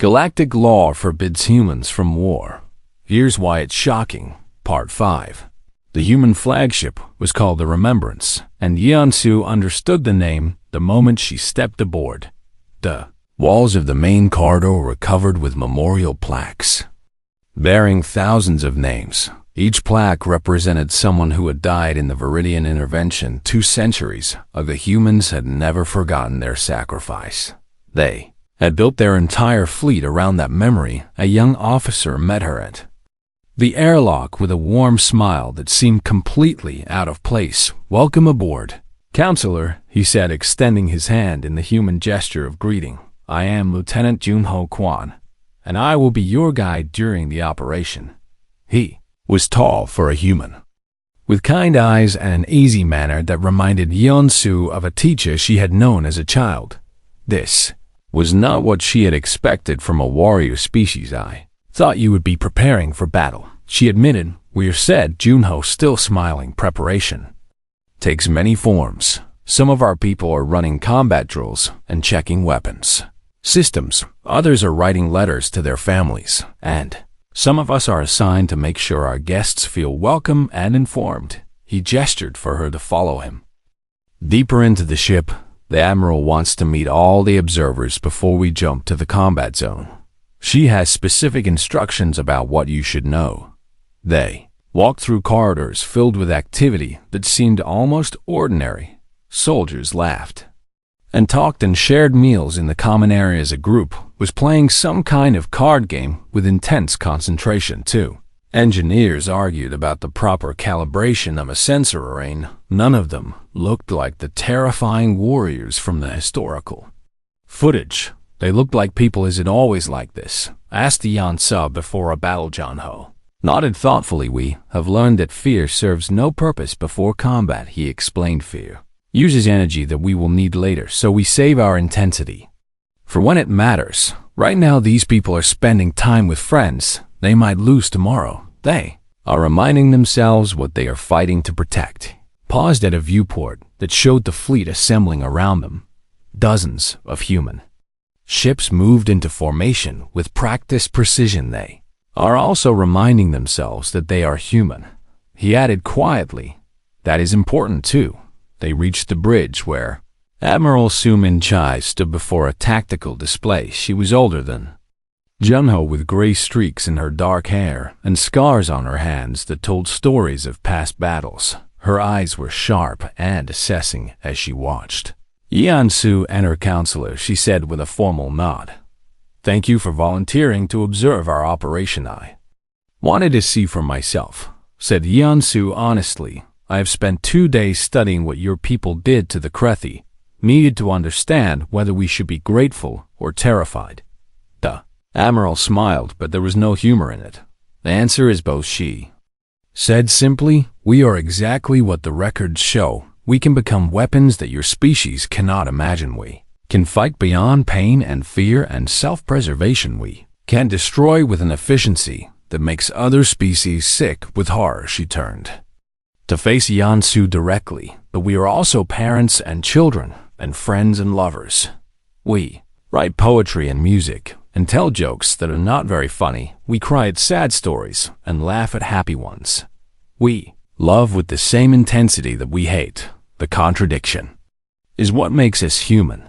Galactic law forbids humans from war. Here's why it's shocking. Part 5. The human flagship was called the Remembrance, and Yeonsu understood the name the moment she stepped aboard. The walls of the main corridor were covered with memorial plaques, bearing thousands of names. Each plaque represented someone who had died in the Viridian intervention 2 centuries ago. The humans had never forgotten their sacrifice. They had built their entire fleet around that memory. A young officer met her at the airlock with a warm smile that seemed completely out of place. "Welcome aboard, Counselor," he said, extending his hand in the human gesture of greeting. "I am Lieutenant Junho Kwan, and I will be your guide during the operation." He was tall for a human, with kind eyes and an easy manner that reminded Yeonsu of a teacher she had known as a child. This was not what she had expected from a warrior species. "I thought you would be preparing for battle," she admitted. "We're," said Junho, still smiling. "Preparation takes many forms. Some of our people are running combat drills and checking weapons systems. Others are writing letters to their families, and some of us are assigned to make sure our guests feel welcome and informed." He gestured for her to follow him. Deeper into the ship, the Admiral wants to meet all the observers before we jump to the combat zone. She has specific instructions about what you should know. They walked through corridors filled with activity that seemed almost ordinary. Soldiers laughed and talked and shared meals in the common areas. A group was playing some kind of card game with intense concentration too. Engineers argued about the proper calibration of a sensor array. None of them looked like the terrifying warriors from the historical footage. They looked like people. "Is it always like this?" asked Yeonsu before a battle. Junho nodded thoughtfully. "We have learned that fear serves no purpose before combat," he explained. "Fear uses energy that we will need later, so we save our intensity for when it matters. Right now these people are spending time with friends. They might lose tomorrow. They are reminding themselves what they are fighting to protect." Paused at a viewport that showed the fleet assembling around them. Dozens of human ships moved into formation with practiced precision. They are also reminding themselves that they are human. He added quietly, "That is important too." They reached the bridge where Admiral Sumin Chai stood before a tactical display. She was older than Junho, with gray streaks in her dark hair and scars on her hands that told stories of past battles. Her eyes were sharp and assessing as she watched Yeonsu and her counselor. She said with a formal nod, "Thank you for volunteering to observe our operation." "I wanted to see for myself," said Yeonsu honestly. "I have spent 2 days studying what your people did to the Krethi. Needed to understand whether we should be grateful or terrified." The Admiral smiled, but there was no humor in it. "The answer is both," she said simply. "We are exactly what the records show. We can become weapons that your species cannot imagine. We can fight beyond pain and fear and self-preservation. We can destroy with an efficiency that makes other species sick with horror." She turned to face Yeonsu directly. "But we are also parents and children and friends and lovers. We write poetry and music and tell jokes that are not very funny. We cry at sad stories and laugh at happy ones. We love with the same intensity that we hate. The contradiction is what makes us human."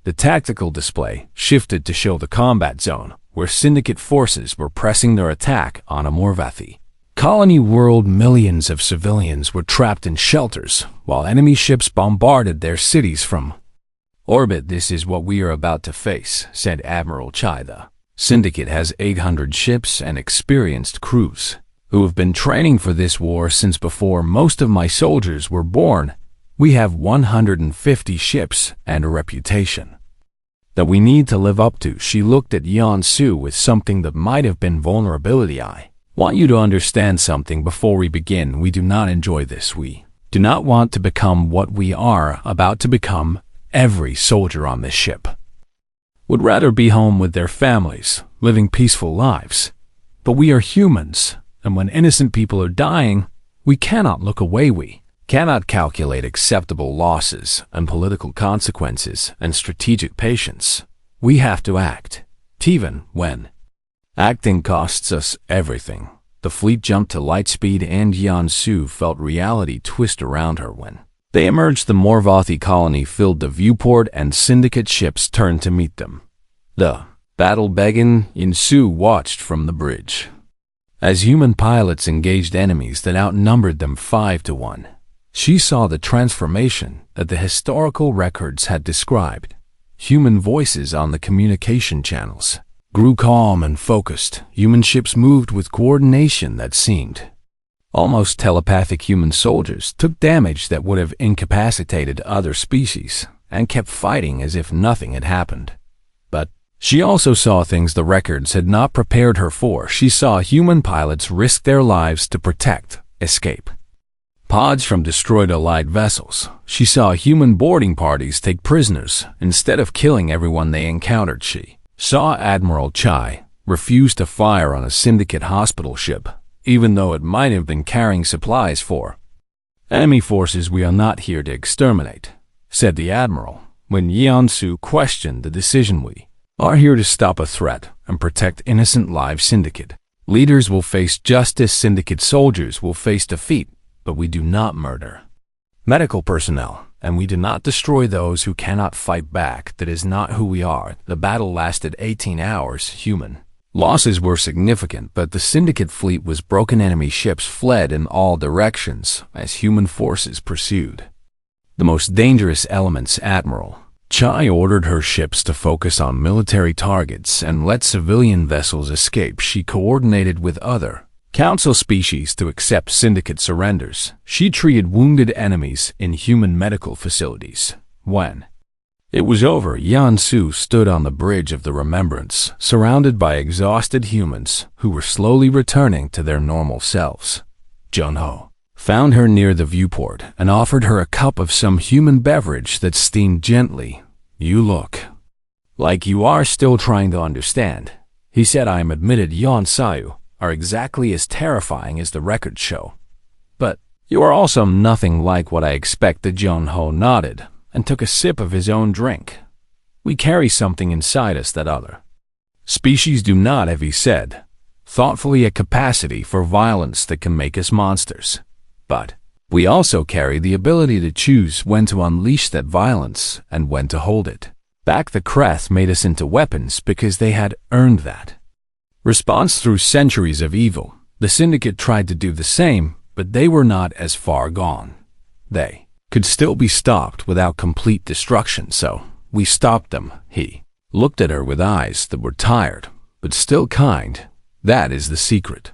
The tactical display shifted to show the combat zone, where Syndicate forces were pressing their attack on a Morvathi colony world. Millions of civilians were trapped in shelters, while enemy ships bombarded their cities from orbit. "This is what we are about to face," said Admiral Chai. "The Syndicate has 800 ships and experienced crews who have been training for this war since before most of my soldiers were born. We have 150 ships and a reputation that we need to live up to." She looked at Yeonsu with something that might have been vulnerability. "I want you to understand something before we begin. We do not enjoy this. We do not want to become what we are about to become. Every soldier on this ship would rather be home with their families, living peaceful lives. But we are humans, and when innocent people are dying, we cannot look away. We cannot calculate acceptable losses and political consequences and strategic patience. We have to act Even when acting costs us everything. The fleet jumped to light speed and Yansu felt reality twist around her when they emerged. The Morvathi colony filled the viewport and syndicate ships turned to meet them. The battle began. Yansu watched from the bridge as human pilots engaged enemies that outnumbered them 5-1. She saw the transformation that the historical records had described. Human voices on the communication channels grew calm and focused. Human ships moved with coordination that seemed almost telepathic. Human soldiers took damage that would have incapacitated other species and kept fighting as if nothing had happened. But she also saw things the records had not prepared her for. She saw human pilots risk their lives to protect, escape pods from destroyed Allied vessels. She saw human boarding parties take prisoners instead of killing everyone they encountered. She saw Admiral Chai refuse to fire on a syndicate hospital ship, even though it might have been carrying supplies for enemy forces. "We are not here to exterminate," said the Admiral, when Yeonsu questioned the decision. "We are here to stop a threat and protect innocent lives. Syndicate leaders will face justice. Syndicate soldiers will face defeat, but we do not murder medical personnel, and we do not destroy those who cannot fight back. That is not who we are." The battle lasted 18 hours. Human losses were significant, but the syndicate fleet was broken. Enemy ships fled in all directions as human forces pursued the most dangerous elements. Admiral Chai ordered her ships to focus on military targets and let civilian vessels escape. She coordinated with other Council species to accept syndicate surrenders. She treated wounded enemies in human medical facilities. When it was over, Yansu stood on the bridge of the Remembrance, surrounded by exhausted humans who were slowly returning to their normal selves. Junho found her near the viewport and offered her a cup of some human beverage that steamed gently. "You look like you are still trying to understand," he said. "I am admitted Yonsayu are exactly as terrifying as the records show. But you are also nothing like what I expected." Junho nodded and took a sip of his own drink. "We carry something inside us that other species do not," he said thoughtfully, "a capacity for violence that can make us monsters. But we also carry the ability to choose when to unleash that violence and when to hold it back. The Kreth made us into weapons because they had earned that response through centuries of evil. The Syndicate tried to do the same, but they were not as far gone. They could still be stopped without complete destruction, so we stopped them." He looked at her with eyes that were tired, but still kind. "That is the secret.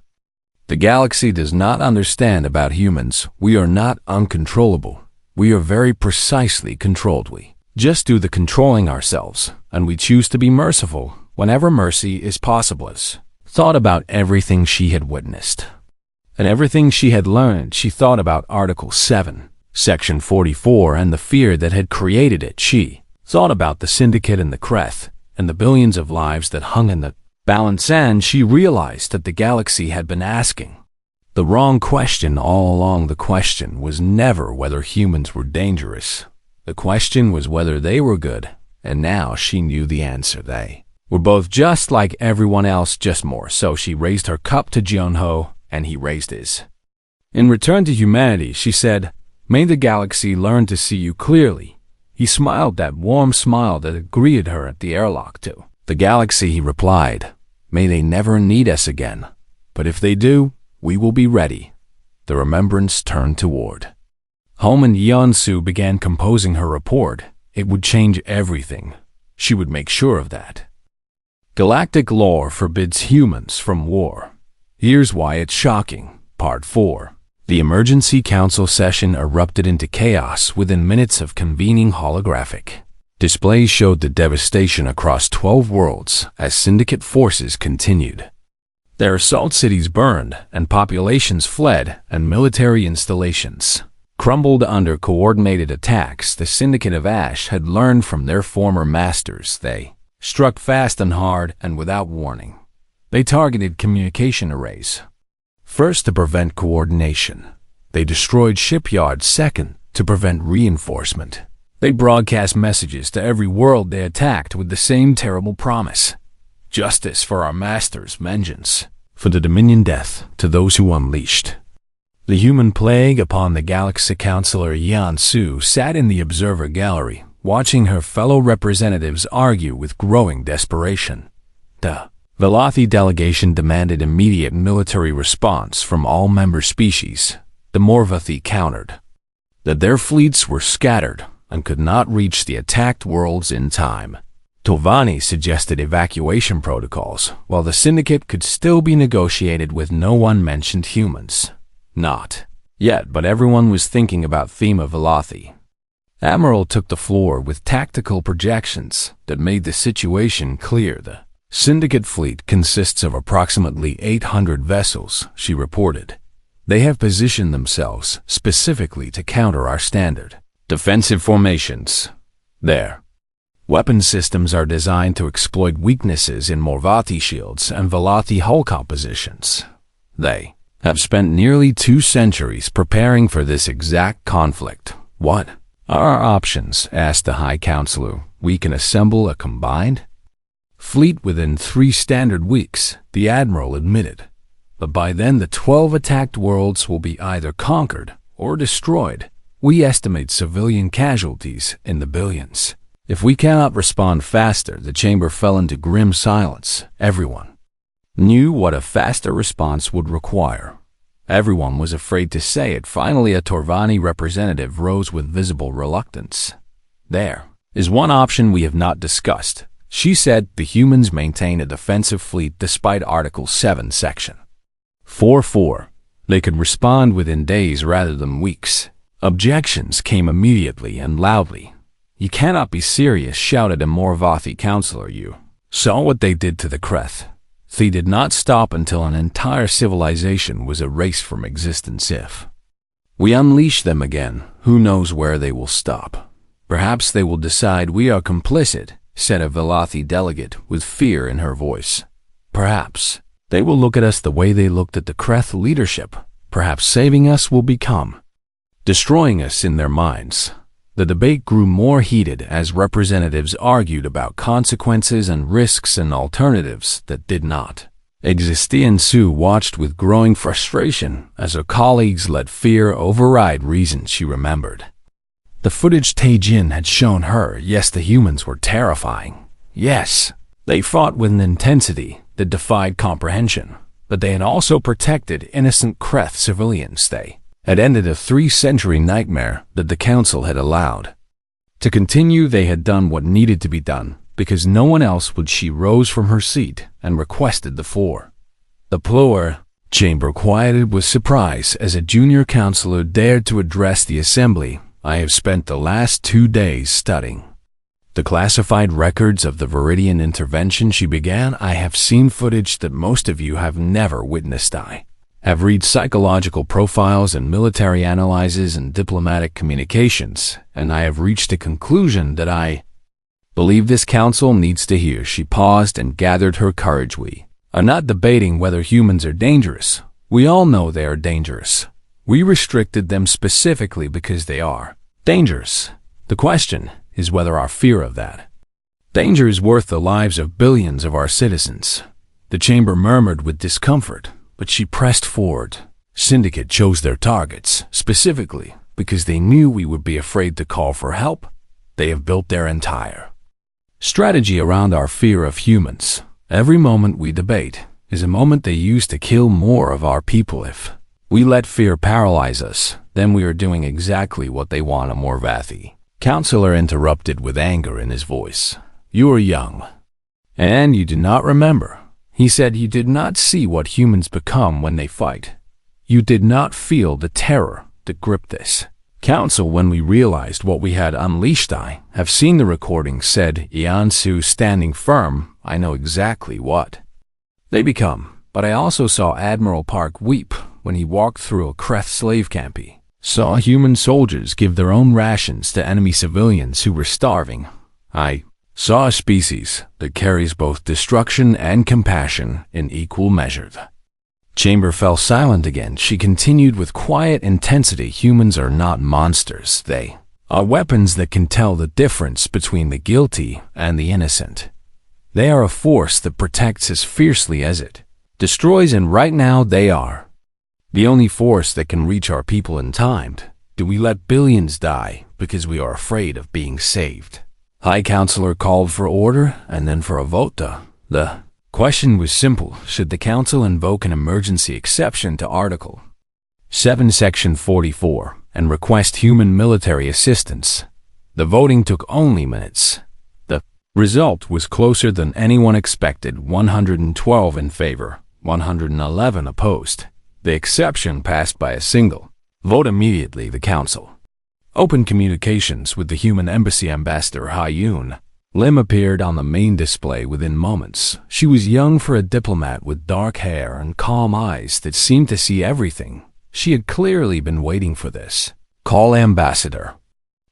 The galaxy does not understand about humans. We are not uncontrollable. We are very precisely controlled. We just do the controlling ourselves, and we choose to be merciful whenever mercy is possible." Thought about everything she had witnessed and everything she had learned. She thought about Article 7, Section 44, and the fear that had created it. She thought about the Syndicate and the Kreth and the billions of lives that hung in the balance, and she realized that the galaxy had been asking the wrong question all along. The question was never whether humans were dangerous. The question was whether they were good, and now she knew the answer. They were both just like everyone else, just more so. She raised her cup to Junho, and he raised his. "In return to humanity," she said, "may the galaxy learn to see you clearly." He smiled that warm smile that had greeted her at the airlock too. "The galaxy," he replied, "may they never need us again. But if they do, we will be ready." The Remembrance turned toward home, and Yeonsu began composing her report. It would change everything. She would make sure of that. Galactic lore forbids humans from war. Here's why it's shocking. Part 4. The emergency council session erupted into chaos within minutes of convening. Holographic displays showed the devastation across 12 worlds as Syndicate forces continued. Their assault cities burned, and populations fled, and military installations crumbled under coordinated attacks. The Syndicate of Ash had learned from their former masters. They struck fast and hard and without warning. They targeted communication arrays first to prevent coordination. They destroyed shipyards second to prevent reinforcement. They broadcast messages to every world they attacked with the same terrible promise: Justice for our masters, vengeance for the Dominion, death to those who unleashed the human plague upon the Galaxy. Counselor Yan Su sat in the observer gallery, watching her fellow representatives argue with growing desperation. The Velothi delegation demanded immediate military response from all member species. The Morvathi countered that their fleets were scattered and could not reach the attacked worlds in time. Tovani suggested evacuation protocols, while the Syndicate could still be negotiated with. No one mentioned humans. Not yet, but everyone was thinking about theme of Velothi. Admiral took the floor with tactical projections that made the situation clear. The Syndicate fleet consists of approximately 800 vessels, she reported. They have positioned themselves specifically to counter our standard defensive formations. Their weapon systems are designed to exploit weaknesses in Morvathi shields and Velothi hull compositions. They have spent nearly 2 centuries preparing for this exact conflict. What are our options? Asked the High Counselor. We can assemble a combined fleet within 3 standard weeks, the Admiral admitted. But by then the 12 attacked worlds will be either conquered or destroyed. We estimate civilian casualties in the billions. If we cannot respond faster, the chamber fell into grim silence. Everyone knew what a faster response would require. Everyone was afraid to say it. Finally, a Torvani representative rose with visible reluctance. There is one option we have not discussed. She said the humans maintain a defensive fleet despite Article 7, Section 4.4. They could respond within days rather than weeks. Objections came immediately and loudly. You cannot be serious, shouted a Morvathi counselor. You saw what they did to the Kreth. They did not stop until an entire civilization was erased from existence. If we unleash them again, who knows where they will stop? Perhaps they will decide we are complicit, said a Velothi delegate with fear in her voice. Perhaps they will look at us the way they looked at the Kreth leadership. Perhaps saving us will become destroying us in their minds. The debate grew more heated as representatives argued about consequences and risks and alternatives that did not exist. Yan Su watched with growing frustration as her colleagues let fear override reason. She remembered the footage Taijin had shown her. Yes, the humans were terrifying. Yes, they fought with an intensity that defied comprehension, but they had also protected innocent Kreth civilians. They had ended a 3-century nightmare that the Council had allowed to continue. They had done what needed to be done, because no one else would. She rose from her seat and requested the floor. The floor chamber quieted with surprise as a junior counselor dared to address the assembly. I have spent the last 2 days studying the classified records of the Viridian intervention, she began. I have seen footage that most of you have never witnessed. I have read psychological profiles and military analyses and diplomatic communications, and I have reached a conclusion that I believe this council needs to hear. She paused and gathered her courage. We are not debating whether humans are dangerous. We all know they are dangerous. We restricted them specifically because they are dangerous. The question is whether our fear of that danger is worth the lives of billions of our citizens. The chamber murmured with discomfort, but she pressed forward. Syndicate chose their targets specifically because they knew we would be afraid to call for help. They have built their entire strategy around our fear of humans. Every moment we debate is a moment they use to kill more of our people. If we let fear paralyze us, then we are doing exactly what they want. A Morvathi counselor interrupted with anger in his voice. You are young, and you do not remember. He said you did not see what humans become when they fight. You did not feel the terror that gripped this council when we realized what we had unleashed. I have seen the recording, said Yan Su, standing firm. I know exactly what they become, but I also saw Admiral Park weep when he walked through a Kreth slave camp. He saw human soldiers give their own rations to enemy civilians who were starving. I saw a species that carries both destruction and compassion in equal measure. The chamber fell silent again. She continued with quiet intensity. Humans are not monsters. They are weapons that can tell the difference between the guilty and the innocent. They are a force that protects as fiercely as it destroys, and right now they are the only force that can reach our people in time. Do we let billions die because we are afraid of being saved? High Counselor called for order and then for a vote. The question was simple. Should the Council invoke an emergency exception to Article 7, Section 44 and request human military assistance? The voting took only minutes. The result was closer than anyone expected. 112 in favor, 111 opposed. The exception passed by a single vote. Immediately, the Council opened communications with the human embassy. Ambassador Hyun Lim appeared on the main display within moments. She was young for a diplomat, with dark hair and calm eyes that seemed to see everything. She had clearly been waiting for this call. Ambassador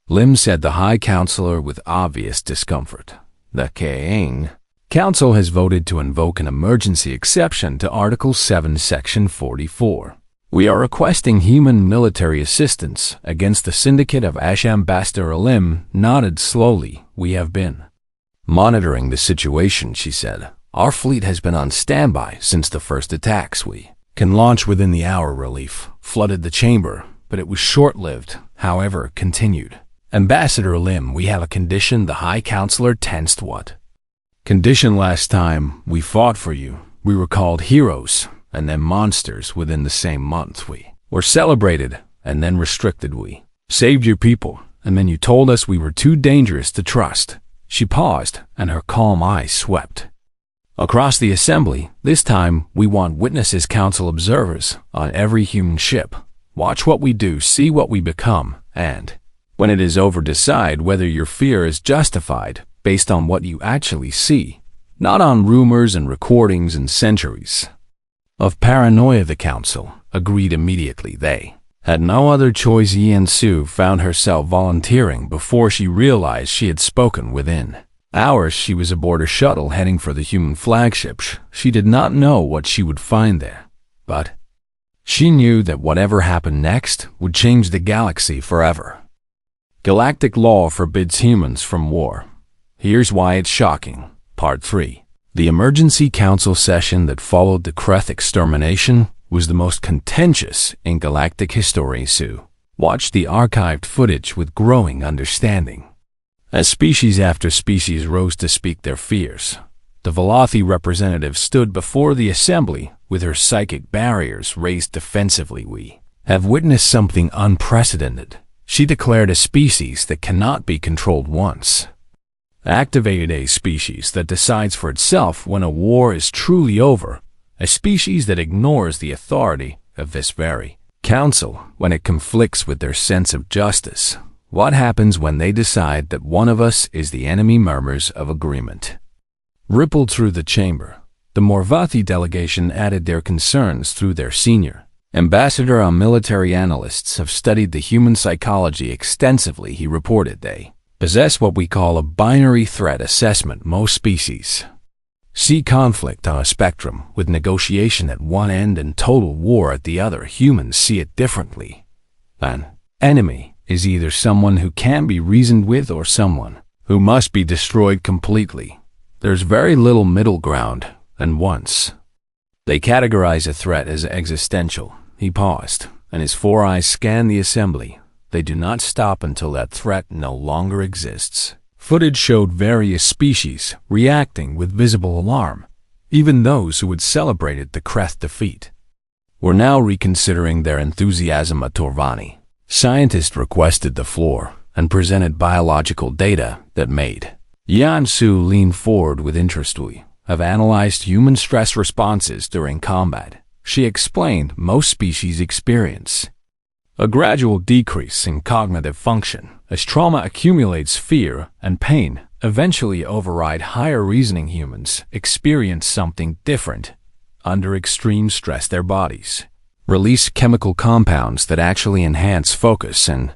Lim, said the High Counselor with obvious discomfort. The Council has voted to invoke an emergency exception to Article 7, Section 44. We are requesting human military assistance against the syndicate of Ash. Ambassador Lim nodded slowly. We have been monitoring the situation, she said. Our fleet has been on standby since the first attacks. We can launch within the hour. Relief flooded the chamber, but it was short-lived. However, continued Ambassador Lim, we have a condition. The High Counselor tensed. What condition? Last time we fought for you, we were called heroes and then monsters within the same month. We were celebrated and then restricted. We saved your people, and then you told us we were too dangerous to trust. She paused, and her calm eyes swept across the assembly. This time, we want witnesses, Council observers, on every human ship. Watch what we do, see what we become, and when it is over, decide whether your fear is justified based on what you actually see, not on rumors and recordings and centuries of paranoia. The Council agreed immediately. They had no other choice. Yen Su found herself volunteering before she realized she had spoken. Within hours, she was aboard a shuttle heading for the human flagship. She did not know what she would find there, but she knew that whatever happened next would change the galaxy forever. Galactic law forbids humans from war. Here's why it's shocking. Part 3. The emergency council session that followed the Kreth extermination was the most contentious in galactic history. Su watched the archived footage with growing understanding. As species after species rose to speak their fears, the Velothi representative stood before the assembly with her psychic barriers raised defensively. We have witnessed something unprecedented, she declared. A species that cannot be controlled once activated, a species that decides for itself when a war is truly over, a species that ignores the authority of this very council when it conflicts with their sense of justice. What happens when they decide that one of us is the enemy? Murmurs of agreement rippled through the chamber. The Morvathi delegation added their concerns through their senior ambassador. Our military analysts have studied the human psychology extensively, he reported. They possess what we call a binary threat assessment. Most species see conflict on a spectrum, with negotiation at one end and total war at the other. Humans see it differently. An enemy is either someone who can be reasoned with or someone who must be destroyed completely. There's very little middle ground, and once they categorize a threat as existential. He paused, and his four eyes scanned the assembly. They do not stop until that threat no longer exists. Footage showed various species reacting with visible alarm. Even those who had celebrated the Kreth defeat were now reconsidering their enthusiasm. At Torvani, scientists requested the floor and presented biological data that made Yansu lean forward with interest. We have analyzed human stress responses during combat. She explained most species experience a gradual decrease in cognitive function as trauma accumulates. Fear and pain eventually override higher reasoning. Humans experience something different. Under extreme stress, their bodies release chemical compounds that actually enhance focus and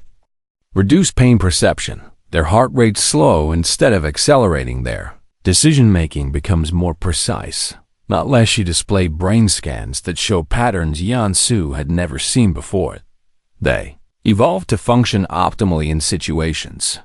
reduce pain perception. Their heart rates slow instead of accelerating. Their decision-making becomes more precise. Not less, she displayed brain scans that show patterns Yansu had never seen before. They evolved to function optimally in situations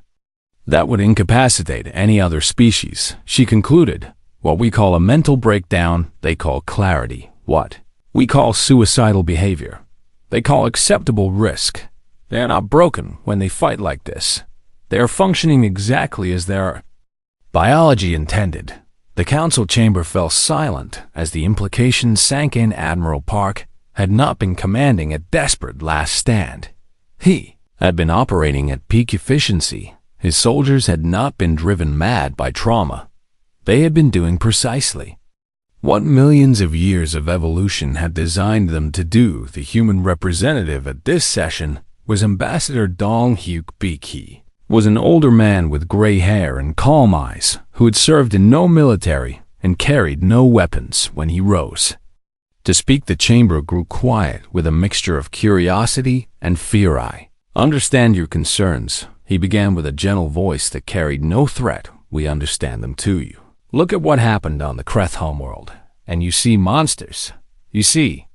that would incapacitate any other species, she concluded. What we call a mental breakdown, they call clarity. What we call suicidal behavior, they call acceptable risk. They are not broken when they fight like this. They are functioning exactly as their biology intended. The council chamber fell silent as the implications sank in. Admiral Park had not been commanding a desperate last stand. He had been operating at peak efficiency. His soldiers had not been driven mad by trauma. They had been doing precisely what millions of years of evolution had designed them to do. The human representative at this session was Ambassador Dong Hyuk Beek. He was an older man with gray hair and calm eyes who had served in no military and carried no weapons. When he rose to speak, the chamber grew quiet with a mixture of curiosity and fear. "I understand your concerns," he began with a gentle voice that carried no threat. "We understand them too. You look at what happened on the Kreth homeworld, and you see monsters. You see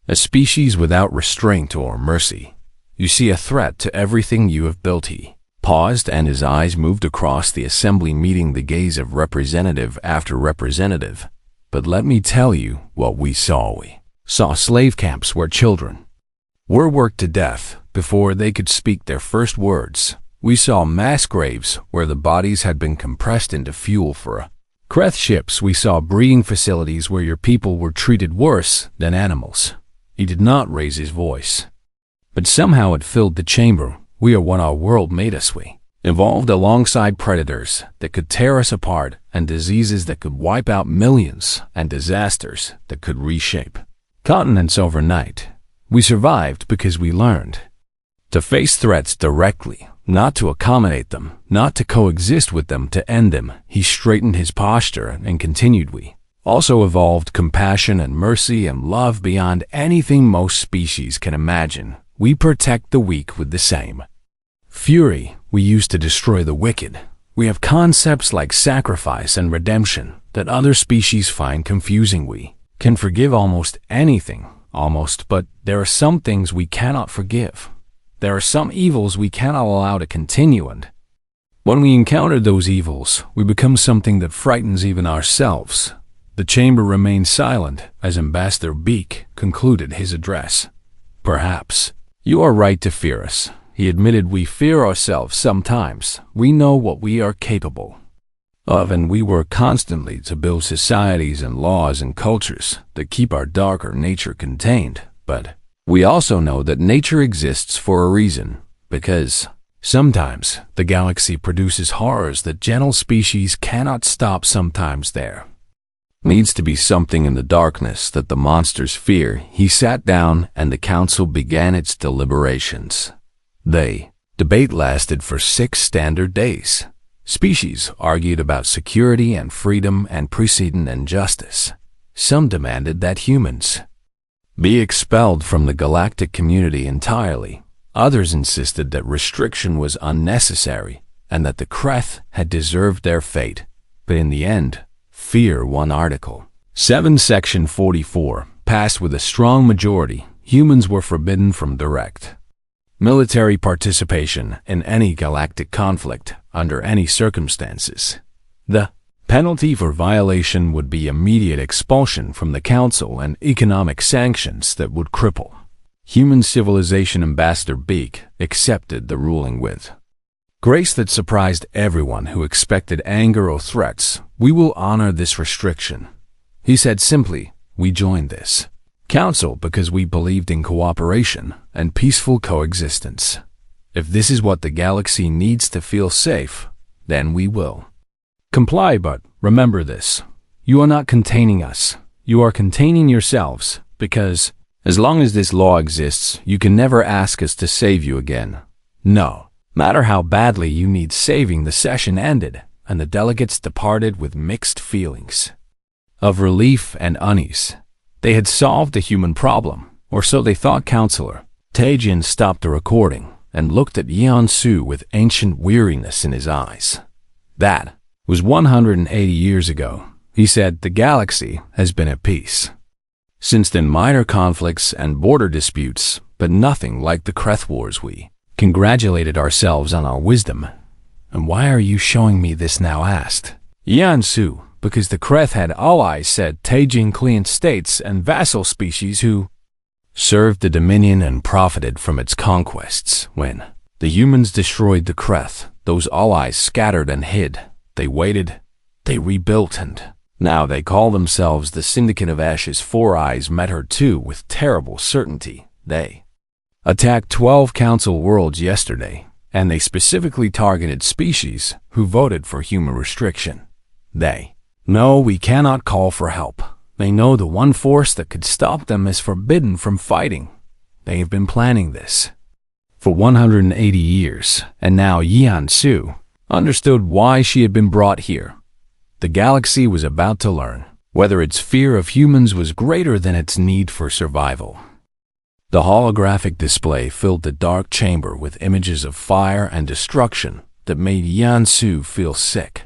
a species without restraint or mercy. You see a threat to everything you have built." He paused, and his eyes moved across the assembly, meeting the gaze of representative after representative. "But let me tell you what we saw. We saw slave camps where children were worked to death before they could speak their first words. We saw mass graves where the bodies had been compressed into fuel for a Kreth ships. We saw breeding facilities where your people were treated worse than animals." He did not raise his voice, but somehow it filled the chamber. "We are what our world made us. We evolved alongside predators that could tear us apart, and diseases that could wipe out millions, and disasters that could reshape continents overnight. We survived because we learned to face threats directly, not to accommodate them, not to coexist with them, to end them." He straightened his posture and continued, "We also evolved compassion and mercy and love beyond anything most species can imagine. We protect the weak with the same fury we use to destroy the wicked. We have concepts like sacrifice and redemption that other species find confusing. We can forgive almost anything, but there are some things we cannot forgive. There are some evils we cannot allow to continue, and when we encounter those evils, we become something that frightens even ourselves." The chamber remained silent as Ambassador Beek concluded his address. "Perhaps you are right to fear us," he admitted. "We fear ourselves sometimes. We know what we are capable of, and we work constantly to build societies and laws and cultures that keep our darker nature contained. But we also know that nature exists for a reason, because sometimes the galaxy produces horrors that gentle species cannot stop. Sometimes there needs to be something in the darkness that the monsters fear." He sat down, and the council began its deliberations. The debate lasted for 6 standard days. Species argued about security and freedom and precedent and justice. Some demanded that humans be expelled from the galactic community entirely. Others insisted that restriction was unnecessary and that the Kreth had deserved their fate. But in the end, fear won. Article 7, Section 44 passed with a strong majority. Humans were forbidden from direct military participation in any galactic conflict under any circumstances. The penalty for violation would be immediate expulsion from the council and economic sanctions that would cripple human civilization. Ambassador Beek accepted the ruling with grace that surprised everyone who expected anger or threats. "We will honor this restriction," he said simply. "We joined this council because we believed in cooperation and peaceful coexistence. If this is what the galaxy needs to feel safe, then we will comply. But remember this: you are not containing us. You are containing yourselves, because as long as this law exists, you can never ask us to save you again. No matter how badly you need saving." The session ended, and the delegates departed with mixed feelings of relief and unease. They had solved a human problem, or so they thought. Counselor Taejin stopped the recording and looked at Yeon-su with ancient weariness in his eyes. "That was 180 years ago," he said. "The galaxy has been at peace since then. Minor conflicts and border disputes, but nothing like the Kreth Wars. We congratulated ourselves on our wisdom." "And why are you showing me this now?" asked Yeon-su. because the Kreth had allies, said Tajin client states and vassal species who served the Dominion and profited from its conquests. When the humans destroyed the Kreth, those allies scattered and hid. They waited, they rebuilt, and now they call themselves the Syndicate of Ashes. Four Eyes met her too with terrible certainty. They attacked 12 council worlds yesterday, and they specifically targeted species who voted for human restriction. They know we cannot call for help. They know the one force that could stop them is forbidden from fighting. They have been planning this for 180 years, and now Yan Su understood why she had been brought here. The galaxy was about to learn whether its fear of humans was greater than its need for survival. The holographic display filled the dark chamber with images of fire and destruction that made Yan Su feel sick.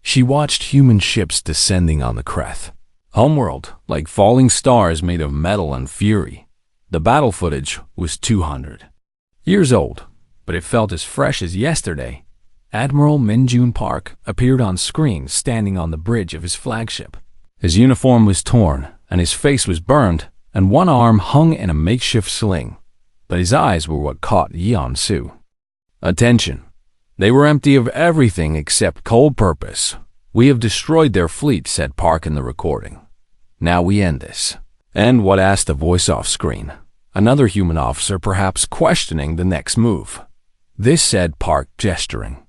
She watched human ships descending on the Kreth homeworld like falling stars made of metal and fury. The battle footage was 200 years old, but it felt as fresh as yesterday. Admiral Minjun Park appeared on screen standing on the bridge of his flagship. His uniform was torn and his face was burned, and one arm hung in a makeshift sling, but his eyes were what caught Yan Su attention. They were empty of everything except cold purpose. We have destroyed their fleet, said Park in the recording. Now we end this. And what? Asked a voice off screen. Another human officer, perhaps questioning the next move. This, said Park, gesturing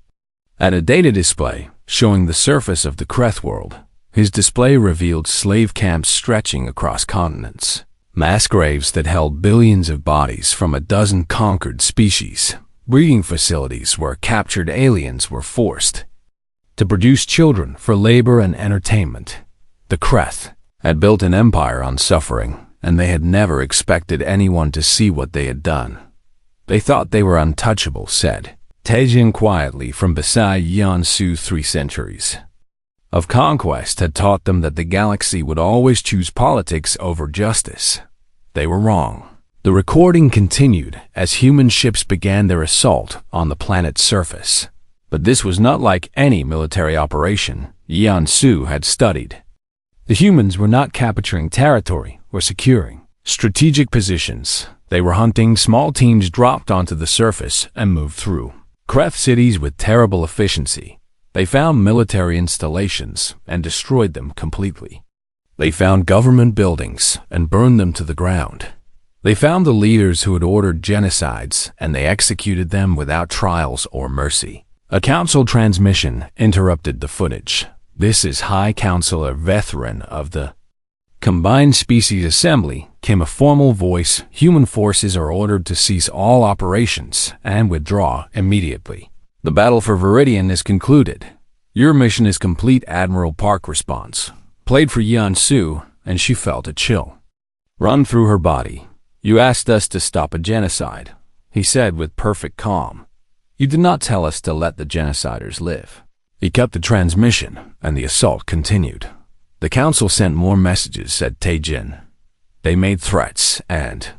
at a data display showing the surface of the Kreth world. His display revealed slave camps stretching across continents, mass graves that held billions of bodies from a dozen conquered species, breeding facilities where captured aliens were forced to produce children for labor and entertainment. The Kreth had built an empire on suffering, and they had never expected anyone to see what they had done. They thought they were untouchable, said Taejin quietly from beside Yan Su. 3 centuries of conquest had taught them that the galaxy would always choose politics over justice. They were wrong. The recording continued as human ships began their assault on the planet's surface. But this was not like any military operation Yan Su had studied. The humans were not capturing territory or securing strategic positions. They were hunting. Small teams dropped onto the surface and moved through Kreth cities with terrible efficiency. They found military installations and destroyed them completely. They found government buildings and burned them to the ground. They found the leaders who had ordered genocides, and they executed them without trials or mercy. A council transmission interrupted the footage. This is High Counselor Veteran of the Combined Species Assembly, came a formal voice. Human forces are ordered to cease all operations and withdraw immediately. The battle for Viridian is concluded. Your mission is complete, Admiral Park response. Played for Yan Su, and she felt a chill run through her body. You asked us to stop a genocide, he said with perfect calm. You did not tell us to let the genociders live. He cut the transmission, and the assault continued. The council sent more messages, said Taejin. They made threats and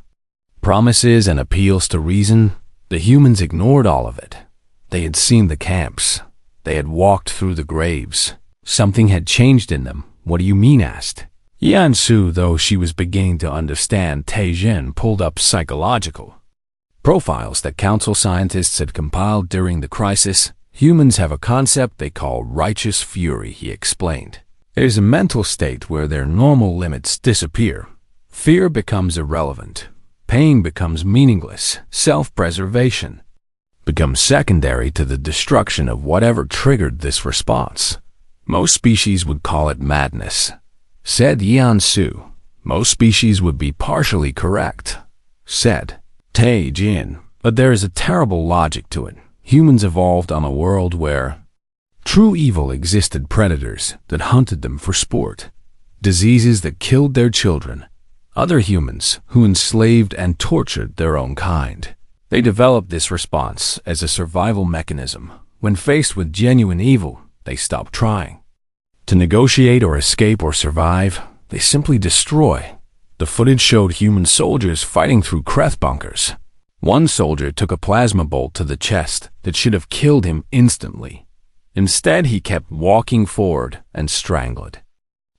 promises and appeals to reason. The humans ignored all of it. They had seen the camps. They had walked through the graves. Something had changed in them. What do you mean? Asked Yan Su. Though she was beginning to understand, Taejin pulled up psychological profiles that council scientists had compiled during the crisis. Humans have a concept they call righteous fury, he explained. It is a mental state where their normal limits disappear. Fear becomes irrelevant. Pain becomes meaningless. Self-preservation becomes secondary to the destruction of whatever triggered this response. Most species would call it madness, said Yan Su. Most species would be partially correct, said Taejin. But there is a terrible logic to it. Humans evolved on a world where true evil existed, predators that hunted them for sport, diseases that killed their children, other humans who enslaved and tortured their own kind. They developed this response as a survival mechanism. When faced with genuine evil, they stopped trying to negotiate or escape or survive. They simply destroy. The footage showed human soldiers fighting through Kreth bunkers. One soldier took a plasma bolt to the chest that should have killed him instantly. Instead, he kept walking forward and strangled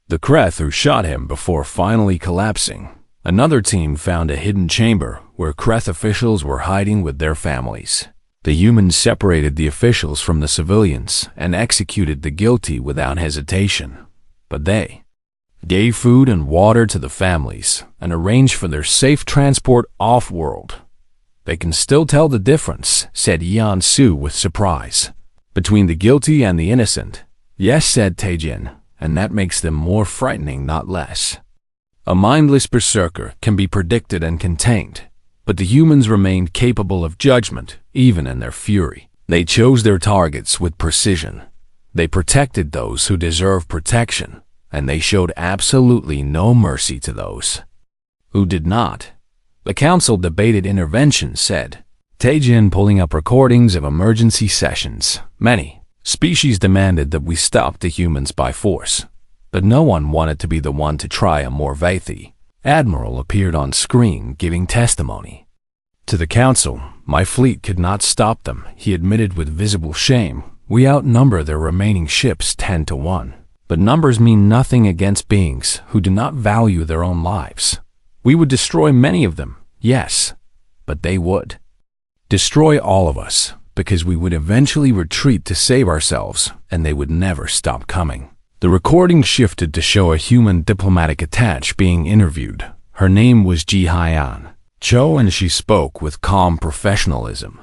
the Kreth, who shot him before finally collapsing. Another team found a hidden chamber where Kreth officials were hiding with their families. The humans separated the officials from the civilians and executed the guilty without hesitation. But they gave food and water to the families and arranged for their safe transport off-world. "They can still tell the difference," said Yan Su with surprise, "between the guilty and the innocent." "Yes," said Taejin, "and that makes them more frightening, not less." A mindless berserker can be predicted and contained, but the humans remained capable of judgment, even in their fury. They chose their targets with precision. They protected those who deserve protection, and they showed absolutely no mercy to those who did not. The council debated intervention, said Taejin, pulling up recordings of emergency sessions. Many species demanded that we stop the humans by force, but no one wanted to be the one to try a Morvathi. Admiral appeared on screen giving testimony to the council. "My fleet could not stop them," he admitted with visible shame. "We outnumber their remaining ships 10 to 1. But numbers mean nothing against beings who do not value their own lives. We would destroy many of them, yes, but they would destroy all of us, because we would eventually retreat to save ourselves, and they would never stop coming." The recording shifted to show a human diplomatic attaché being interviewed. Her name was Ji Hyan Cho, and she spoke with calm professionalism.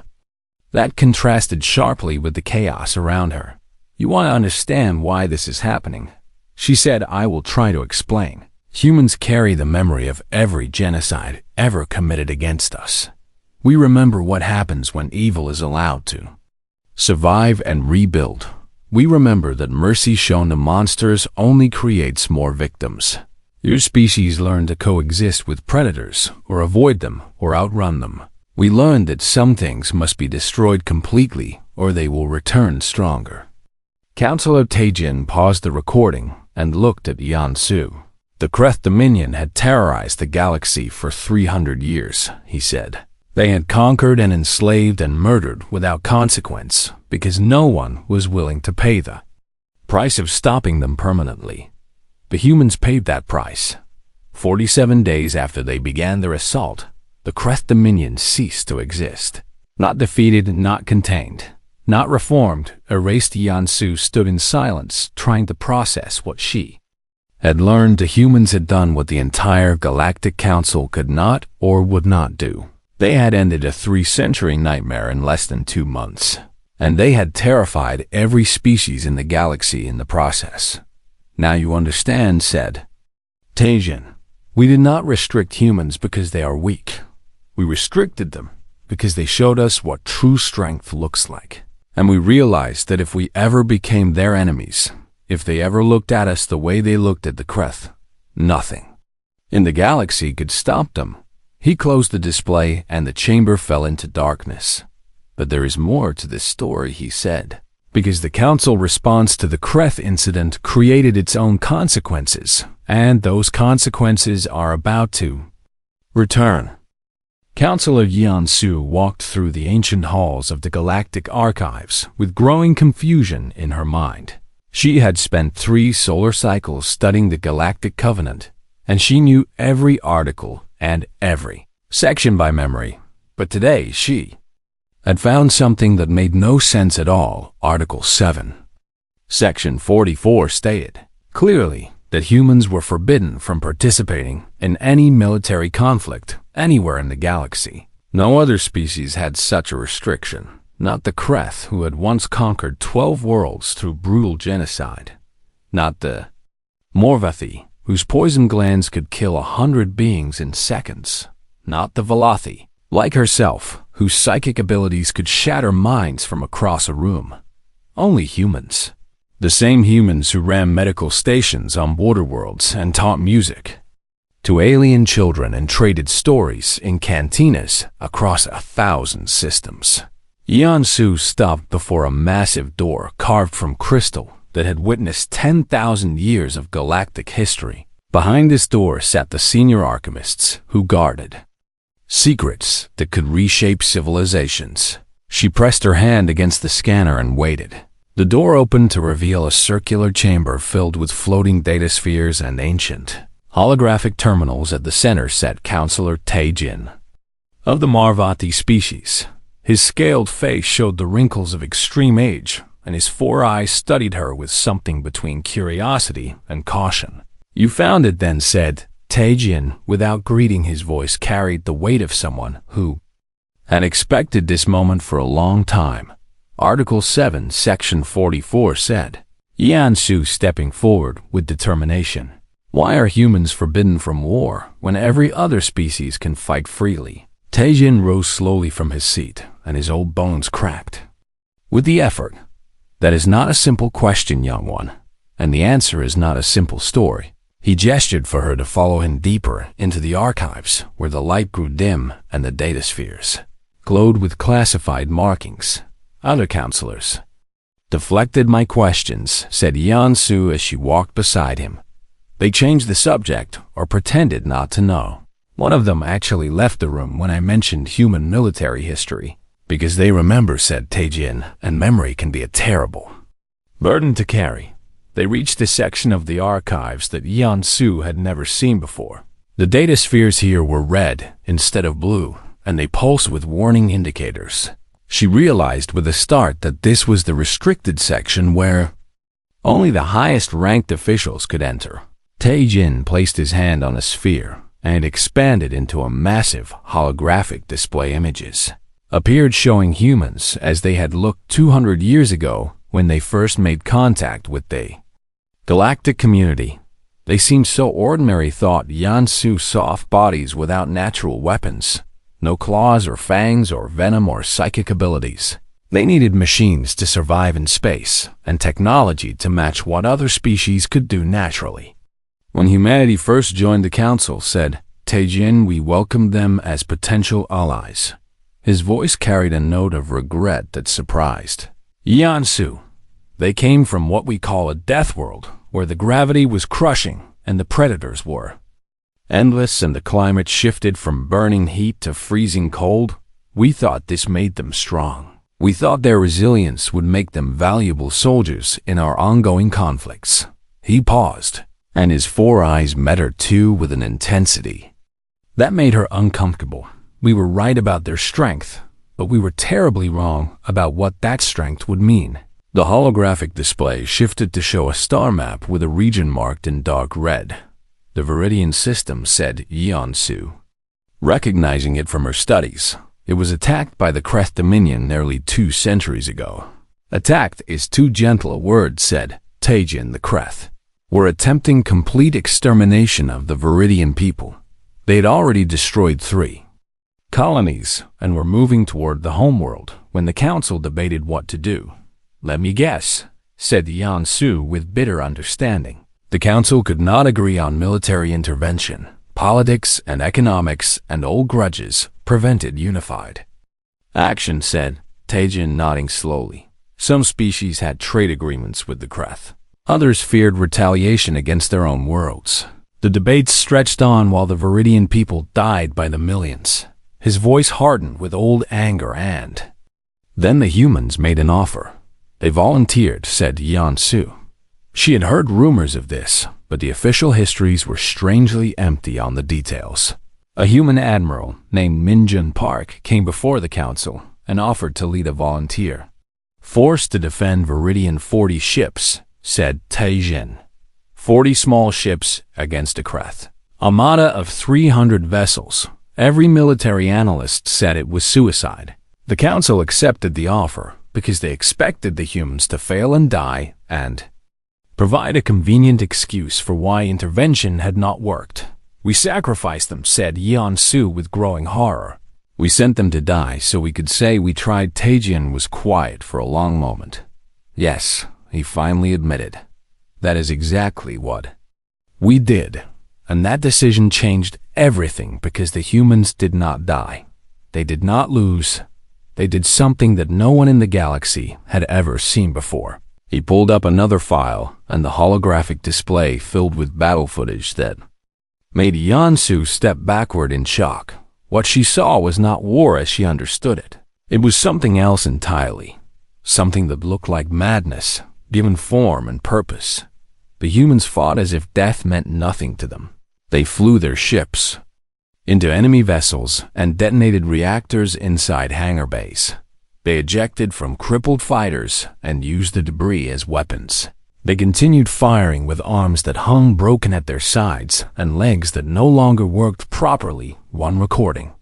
That contrasted sharply with the chaos around her. "You want to understand why this is happening," she said. "I will try to explain. Humans carry the memory of every genocide ever committed against us. We remember what happens when evil is allowed to survive and rebuild. We remember that mercy shown to monsters only creates more victims. Your species learned to coexist with predators, or avoid them, or outrun them. We learned that some things must be destroyed completely, or they will return stronger." Councilor Taejin paused the recording and looked at Yan Su. "The Kreth Dominion had terrorized the galaxy for 300 years, he said. They had conquered and enslaved and murdered without consequence, because no one was willing to pay the price of stopping them permanently. The humans paid that price. 47 days after they began their assault, the Kreth Dominion ceased to exist. Not defeated, not contained, not reformed, erased." Yan Su stood in silence, trying to process what she had learned. The humans had done what the entire Galactic Council could not or would not do. They had ended a 3-century nightmare in less than 2 months, and they had terrified every species in the galaxy in the process. "Now you understand," said Taejin. "We did not restrict humans because they are weak. We restricted them because they showed us what true strength looks like. And we realized that if we ever became their enemies, if they ever looked at us the way they looked at the Kreth, nothing in the galaxy could stop them." He closed the display and the chamber fell into darkness. "But there is more to this story," he said, "because the council response to the Kreth incident created its own consequences, and those consequences are about to return." Councilor Yan Su walked through the ancient halls of the Galactic Archives with growing confusion in her mind. She had spent 3 solar cycles studying the Galactic Covenant, and she knew every article and every section by memory. But today she had found something that made no sense at all. Article 7, Section 44 stated clearly that humans were forbidden from participating in any military conflict anywhere in the galaxy. No other species had such a restriction. Not the Kreth, who had once conquered 12 worlds through brutal genocide. Not the Morvathi, whose poison glands could kill 100 beings in seconds. Not the Velothi, like herself, whose psychic abilities could shatter minds from across a room. Only humans. The same humans who ran medical stations on border worlds and taught music to alien children and traded stories in cantinas across 1,000 systems. Yan Su stopped before a massive door carved from crystal that had witnessed 10,000 years of galactic history. Behind this door sat the senior alchemists who guarded secrets that could reshape civilizations. She pressed her hand against the scanner and waited. The door opened to reveal a circular chamber filled with floating data spheres and ancient, holographic terminals. At the center sat Counselor Taejin, of the Marvati species. His scaled face showed the wrinkles of extreme age, and his 4 eyes studied her with something between curiosity and caution. "You found it then," said Taejin. Without greeting, his voice carried the weight of someone who had expected this moment for a long time. Article 7, Section 44 said, Yan-Su stepping forward with determination. "Why are humans forbidden from war when every other species can fight freely?" Taejin rose slowly from his seat, and his old bones cracked with the effort. "That is not a simple question, young one, and the answer is not a simple story." He gestured for her to follow him deeper into the archives, where the light grew dim and the data spheres glowed with classified markings. Other counselors deflected my questions, said Yan-Su as she walked beside him. They changed the subject or pretended not to know. One of them actually left the room when I mentioned human military history, because they remember, said Taejin, and memory can be a terrible burden to carry. They reached a section of the archives that Yan-Su had never seen before. The data spheres here were red instead of blue, and they pulsed with warning indicators. She realized with a start that this was the restricted section where only the highest-ranked officials could enter. Taejin placed his hand on a sphere, and it expanded into a massive holographic display. Images appeared showing humans as they had looked 200 years ago when they first made contact with the galactic community. They seemed so ordinary, thought Yan-Su. Soft bodies without natural weapons. No claws or fangs or venom or psychic abilities. They needed machines to survive in space and technology to match what other species could do naturally. When humanity first joined the council, said Taejin, we welcomed them as potential allies. His voice carried a note of regret that surprised Yan-Su. They came from what we call a death world, where the gravity was crushing and the predators were endless and the climate shifted from burning heat to freezing cold. We thought this made them strong. We thought their resilience would make them valuable soldiers in our ongoing conflicts. He paused, and his 4 eyes met her too with an intensity that made her uncomfortable. We were right about their strength, but we were terribly wrong about what that strength would mean. The holographic display shifted to show a star map with a region marked in dark red. The Viridian system, said Yan-Su, recognizing it from her studies. It was attacked by the Kreth Dominion nearly 2 centuries ago. Attacked is too gentle a word, said Taejin. The Kreth were attempting complete extermination of the Viridian people. They had already destroyed 3 colonies and were moving toward the homeworld when the council debated what to do. Let me guess, said Yan-Su with bitter understanding. The council could not agree on military intervention. Politics and economics and old grudges prevented unified action, said Taejin, nodding slowly. Some species had trade agreements with the Kreth. Others feared retaliation against their own worlds. The debates stretched on while the Viridian people died by the millions. His voice hardened with old anger, and then the humans made an offer. They volunteered, said Yan-Su. She had heard rumors of this, but the official histories were strangely empty on the details. A human admiral named Minjun Park came before the council and offered to lead a volunteer force to defend Viridian. 40 ships, said Taejin. 40 small ships against a Kreth armada of 300 vessels. Every military analyst said it was suicide. The council accepted the offer because they expected the humans to fail and die and provide a convenient excuse for why intervention had not worked. We sacrificed them, said Yan-Su with growing horror. We sent them to die so we could say we tried. Taejin was quiet for a long moment. Yes, he finally admitted. That is exactly what we did. And that decision changed everything because the humans did not die. They did not lose. They did something that no one in the galaxy had ever seen before. He pulled up another file, and the holographic display filled with battle footage that made Yan-Su step backward in shock. What she saw was not war as she understood it. It was something else entirely. something that looked like madness, given form and purpose. The humans fought as if death meant nothing to them. They flew their ships into enemy vessels and detonated reactors inside hangar bays. They ejected from crippled fighters and used the debris as weapons. They continued firing with arms that hung broken at their sides and legs that no longer worked properly. One recording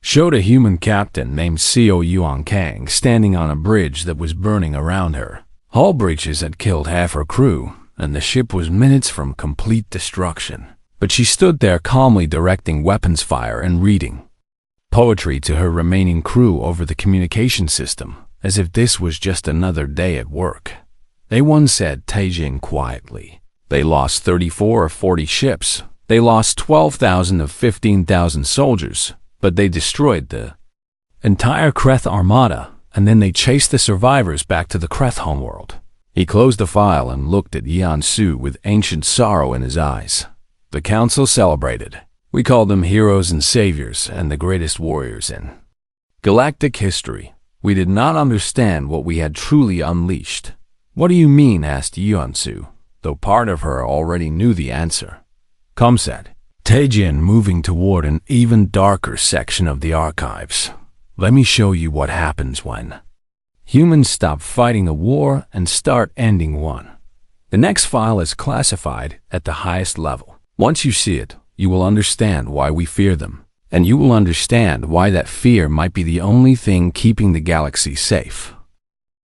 showed a human captain named Seo Yuan Kang standing on a bridge that was burning around her. Hull breaches had killed half her crew, and the ship was minutes from complete destruction. But she stood there calmly directing weapons fire and reading poetry to her remaining crew over the communication system, as if this was just another day at work. They once said Taijin quietly. They lost 34 or 40 ships. They lost 12,000 of 15,000 soldiers, but they destroyed the entire Kreth armada, and then they chased the survivors back to the Kreth homeworld. He closed the file and looked at Yan Su with ancient sorrow in his eyes. The council celebrated. We called them heroes and saviors and the greatest warriors in galactic history. We did not understand what we had truly unleashed. What do you mean? Asked Yuan Su, though part of her already knew the answer. Come said Taijin, moving toward an even darker section of the archives. Let me show you what happens when humans stop fighting a war and start ending one. The next file is classified at the highest level. Once you see it, you will understand why we fear them, and you will understand why that fear might be the only thing keeping the galaxy safe.